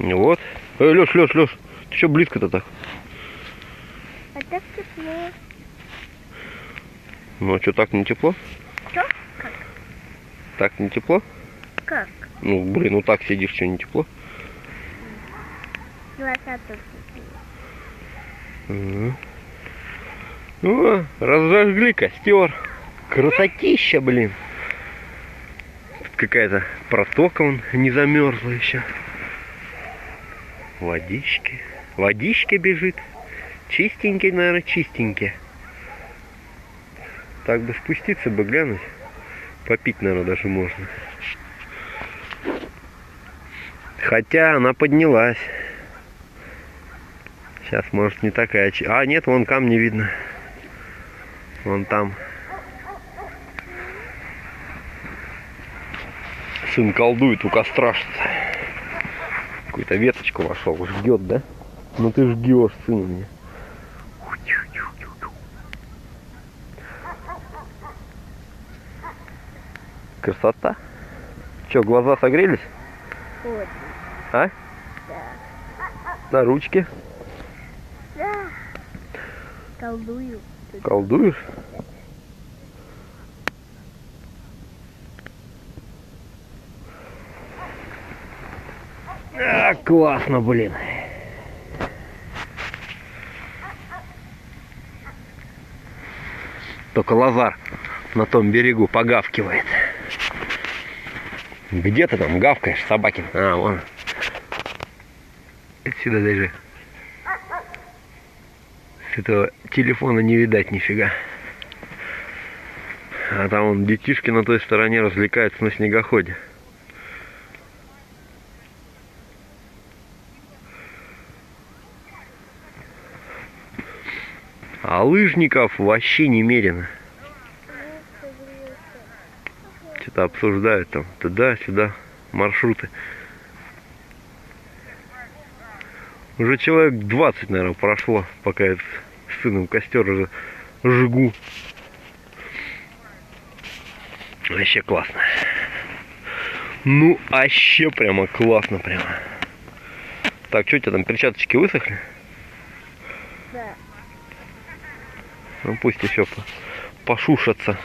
Вот. Лёш, ты что близко-то так? А так тепло. Ну, а что, так не тепло? Что? Как? Так не тепло? Как? Ну, блин, ну так сидишь, что не тепло? Глаза тут. О, разожгли костер. Красотища, блин. Какая-то протока вон не замерзла еще. Водички. Водичка бежит. Чистенький, наверное, чистенький. Так бы спуститься бы, глянуть. Попить, наверное, даже можно. Хотя она поднялась. Сейчас, может, не такая... А, нет, вон камни видно. Вон там. Сын колдует у костра что-то. Какую-то веточку вошел. Жгет, да? Ну ты жгешь, сын, мне. Красота. Че, глаза согрелись? Вот. А? Да. На ручке? Да. Колдую. Колдуешь? А, классно, блин. Только Лазар на том берегу погавкивает. Где ты там гавкаешь, собаки? А, вон. Отсюда даже с этого телефона не видать нифига. А там вон детишки на той стороне развлекаются на снегоходе. А лыжников вообще немерено. Что-то обсуждают там туда-сюда маршруты. Уже человек 20, наверное, прошло, пока я с сыном костер уже жгу. Вообще классно. Ну, вообще прямо классно прямо. Так, что у тебя там, перчаточки высохли? Да. Ну пусть еще пошушатся.